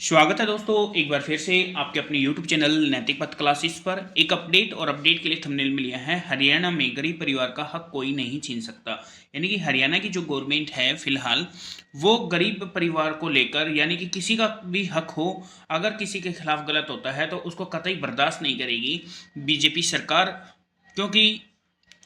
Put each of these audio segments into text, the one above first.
स्वागत है दोस्तों, एक बार फिर से आपके अपने YouTube चैनल नैतिक पथ क्लासेस पर एक अपडेट के लिए थंबनेल में लिया है। हरियाणा में गरीब परिवार का हक कोई नहीं छीन सकता। यानी कि हरियाणा की जो गवर्नमेंट है फिलहाल वो गरीब परिवार को लेकर, यानी कि किसी का भी हक हो, अगर किसी के खिलाफ गलत होता है तो उसको कतई बर्दाश्त नहीं करेगी बीजेपी सरकार। क्योंकि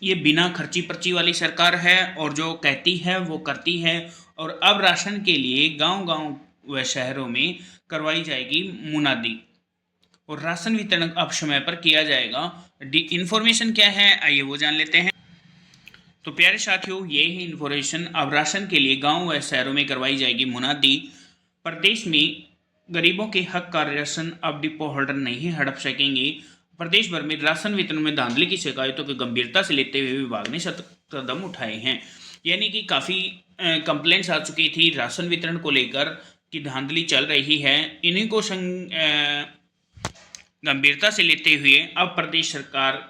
ये बिना खर्ची पर्ची वाली सरकार है और जो कहती है वो करती है। और अब राशन के लिए गांव गांव व शहरों में करवाई जाएगी मुनादी और राशन वितरण अब समय पर किया जाएगा। इन्फॉर्मेशन क्या है आइए वो जान लेते हैं। तो प्यारे साथियों, ये ही इन्फॉर्मेशन, अब राशन के लिए गांव व शहरों में करवाई जाएगी मुनादी। प्रदेश में गरीबों के हक का राशन अब डिपो होल्डर नहीं हड़प सकेंगे। प्रदेश भर में राशन वितरण में धांधली की शिकायतों की गंभीरता से लेते हुए विभाग ने सख्त कदम उठाए हैं। यानी कि काफ़ी कंप्लेंट्स आ चुकी थी राशन वितरण को लेकर कि धांधली चल रही है। इन्हीं को गंभीरता से लेते हुए अब प्रदेश सरकार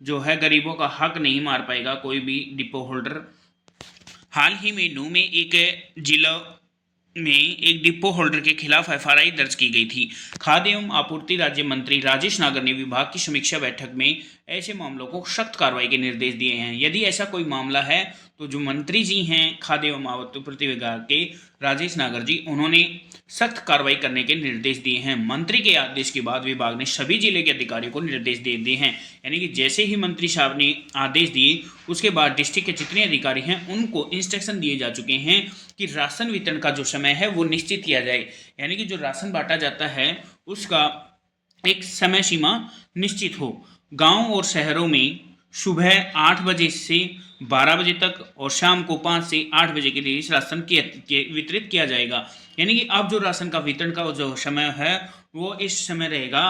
जो है गरीबों का हक नहीं मार पाएगा कोई भी डिपो होल्डर। हाल ही में नूंह में एक जिला में एक डिपो होल्डर के खिलाफ एफआईआर दर्ज की गई थी। खाद्य एवं आपूर्ति राज्य मंत्री राजेश नागर ने विभाग की समीक्षा बैठक में ऐसे मामलों को सख्त कार्रवाई के निर्देश दिए हैं। यदि ऐसा कोई मामला है तो जो मंत्री जी हैं खाद्य एवं आपूर्ति विभाग के राजेश नागर जी, उन्होंने सख्त कार्रवाई करने के निर्देश दिए हैं। मंत्री के आदेश के बाद विभाग ने सभी जिले के अधिकारियों को निर्देश दे दिए हैं। यानी कि जैसे ही मंत्री साहब ने आदेश दिए उसके बाद डिस्ट्रिक्ट के जितने अधिकारी हैं उनको इंस्ट्रक्शन दिए जा चुके हैं कि राशन वितरण का जो समय है वो निश्चित किया जाए। यानी कि जो राशन बांटा जाता है उसका एक समय सीमा निश्चित हो। गांव और शहरों में सुबह 8 बजे से 12 बजे तक और शाम को 5 से 8 बजे के लिए इस राशन वितरित किया जाएगा। यानी कि अब जो राशन का वितरण का जो समय है वो इस समय रहेगा,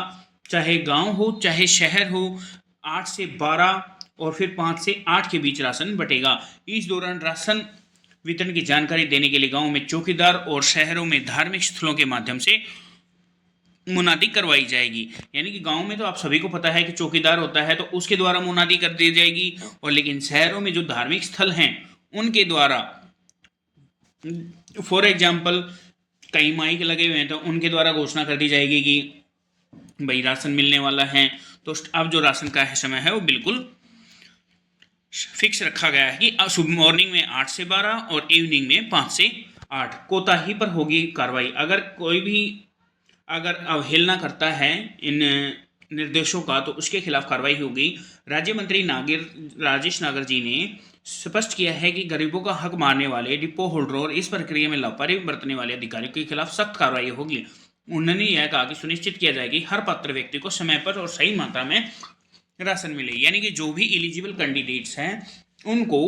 चाहे गांव हो चाहे शहर हो। 8 से 12 और फिर 5 से 8 के बीच राशन बटेगा। इस दौरान राशन वितरण की जानकारी देने के लिए गांव में चौकीदार और शहरों में धार्मिक स्थलों के माध्यम से मुनादी करवाई जाएगी। यानी कि गांव में तो आप सभी को पता है कि चौकीदार होता है तो उसके द्वारा मुनादी कर दी जाएगी, और लेकिन शहरों में जो धार्मिक स्थल हैं उनके द्वारा, फॉर एग्जाम्पल कई माइक लगे हुए हैं तो उनके द्वारा घोषणा कर दी जाएगी कि भाई राशन मिलने वाला है। तो अब जो राशन का समय है वो बिल्कुल फिक्स रखा गया है कि सुबह मॉर्निंग में 8 से 12 और इवनिंग में 5 से 8। कोताही पर होगी कार्रवाई। अगर कोई भी अवहेलना करता है इन निर्देशों का तो उसके खिलाफ कार्रवाई होगी। राज्य मंत्री राजेश नागर जी ने स्पष्ट किया है कि गरीबों का हक मारने वाले डिपो होल्डर और इस प्रक्रिया में लापरवाही बरतने वाले अधिकारियों के खिलाफ सख्त कार्रवाई होगी। उन्होंने यह कहा कि सुनिश्चित किया जाए कि हर पात्र व्यक्ति को समय पर और सही मात्रा में राशन मिले। यानी कि जो भी एलिजिबल कैंडिडेट्स हैं उनको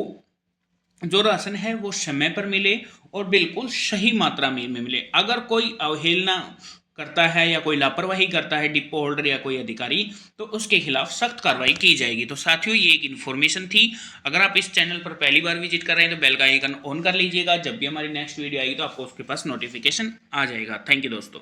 जो राशन है वो समय पर मिले और बिल्कुल सही मात्रा में मिले। अगर कोई अवहेलना करता है या कोई लापरवाही करता है डिपो होल्डर या कोई अधिकारी तो उसके खिलाफ सख्त कार्रवाई की जाएगी। तो साथियों, ये एक इन्फॉर्मेशन थी। अगर आप इस चैनल पर पहली बार विजिट कर रहे हैं तो बेल का आइकन ऑन कर लीजिएगा। जब भी हमारी नेक्स्ट वीडियो आएगी तो आपको उसके पास नोटिफिकेशन आ जाएगा। थैंक यू दोस्तों।